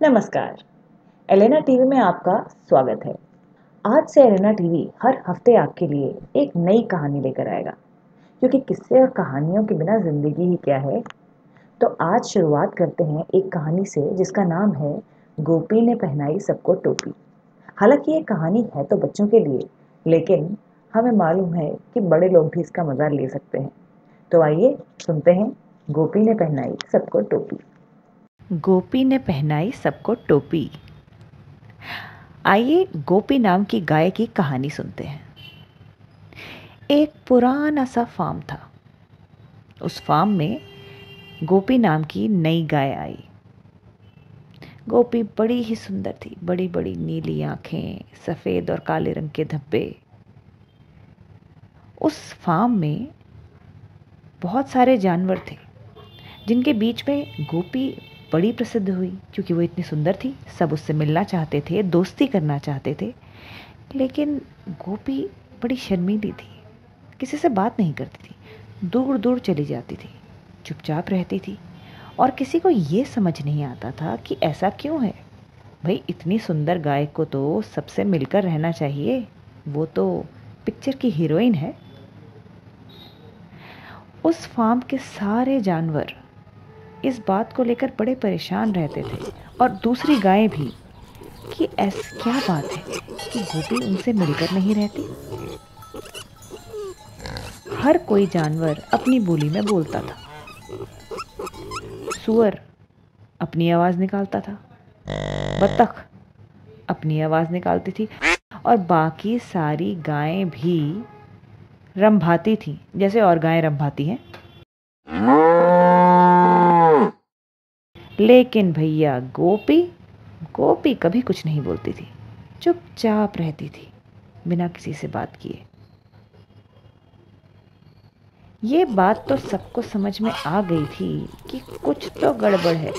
नमस्कार। Elena TV में आपका स्वागत है। आज से एलेना टीवी हर हफ्ते आपके लिए एक नई कहानी लेकर आएगा, क्योंकि किस्से और कहानियों के बिना जिंदगी ही क्या है। तो आज शुरुआत करते हैं एक कहानी से जिसका नाम है गोपी ने पहनाई सबको टोपी। हालांकि ये कहानी है तो बच्चों के लिए, लेकिन हमें मालूम है कि बड़े लोग भी इसका मजा ले सकते हैं। तो आइए सुनते हैं गोपी ने पहनाई सबको टोपी। गोपी ने पहनाई सबको टोपी। आइए गोपी नाम की गाय की कहानी सुनते हैं। एक पुराना सा फार्म था। उस फार्म में गोपी नाम की नई गाय आई। गोपी बड़ी ही सुंदर थी, बड़ी बड़ी नीली आंखें, सफ़ेद और काले रंग के धब्बे। उस फार्म में बहुत सारे जानवर थे, जिनके बीच में गोपी बड़ी प्रसिद्ध हुई क्योंकि वो इतनी सुंदर थी। सब उससे मिलना चाहते थे, दोस्ती करना चाहते थे। लेकिन गोपी बड़ी शर्मीली थी, किसी से बात नहीं करती थी, दूर दूर चली जाती थी, चुपचाप रहती थी। और किसी को ये समझ नहीं आता था कि ऐसा क्यों है। भाई इतनी सुंदर गाय को तो सबसे मिलकर रहना चाहिए, वो तो पिक्चर की हीरोइन है। उस फार्म के सारे जानवर इस बात को लेकर बड़े परेशान रहते थे, और दूसरी गायें भी, कि ऐसी क्या बात है कि गोपी उनसे मिलकर नहीं रहती। हर कोई जानवर अपनी बोली में बोलता था। सुअर अपनी आवाज़ निकालता था, बत्तख अपनी आवाज़ निकालती थी, और बाकी सारी गायें भी रंभाती थीं, जैसे और गायें रंभाती हैं। लेकिन भैया गोपी गोपी कभी कुछ नहीं बोलती थी, चुपचाप रहती थी बिना किसी से बात किए। ये बात तो सबको समझ में आ गई थी कि कुछ तो गड़बड़ है,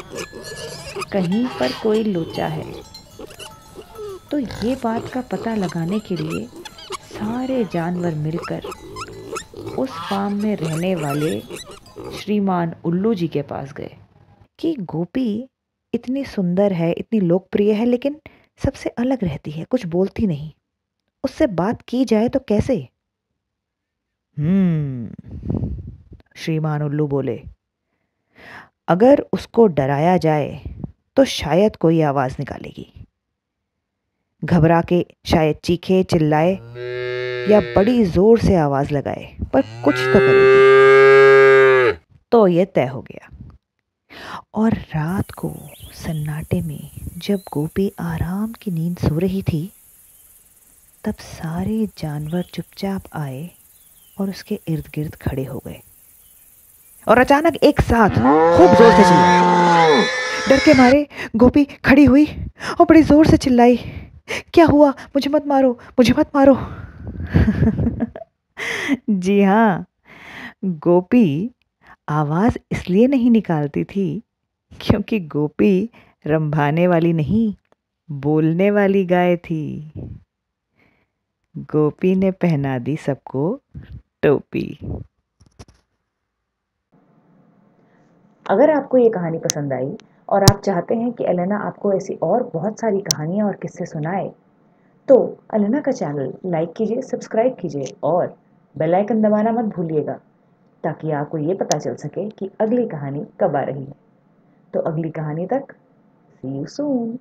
कहीं पर कोई लोचा है। तो ये बात का पता लगाने के लिए सारे जानवर मिलकर उस फार्म में रहने वाले श्रीमान उल्लू जी के पास गए कि गोपी इतनी सुंदर है, इतनी लोकप्रिय है, लेकिन सबसे अलग रहती है, कुछ बोलती नहीं। उससे बात की जाए तो कैसे? श्रीमान उल्लू बोले, अगर उसको डराया जाए तो शायद कोई आवाज निकालेगी, घबरा के शायद चीखे, चिल्लाए या बड़ी जोर से आवाज लगाए, पर कुछ तो करेगी। तो ये तय हो गया। और रात को सन्नाटे में जब गोपी आराम की नींद सो रही थी, तब सारे जानवर चुपचाप आए और उसके इर्द गिर्द खड़े हो गए, और अचानक एक साथ खूब जोर से चिल्लाए। डर के मारे गोपी खड़ी हुई और बड़ी जोर से चिल्लाई, क्या हुआ? मुझे मत मारो, मुझे मत मारो। जी हाँ, गोपी आवाज इसलिए नहीं निकालती थी क्योंकि गोपी रंभाने वाली नहीं, बोलने वाली गाय थी। गोपी ने पहना दी सबको टोपी। अगर आपको ये कहानी पसंद आई और आप चाहते हैं कि एलेना आपको ऐसी और बहुत सारी कहानियाँ और किस्से सुनाए, तो एलेना का चैनल लाइक कीजिए, सब्सक्राइब कीजिए और बेल आइकन दबाना मत भूलिएगा, ताकि आपको ये पता चल सके कि अगली कहानी कब आ रही है। तो अगली कहानी तक, सी यू सून।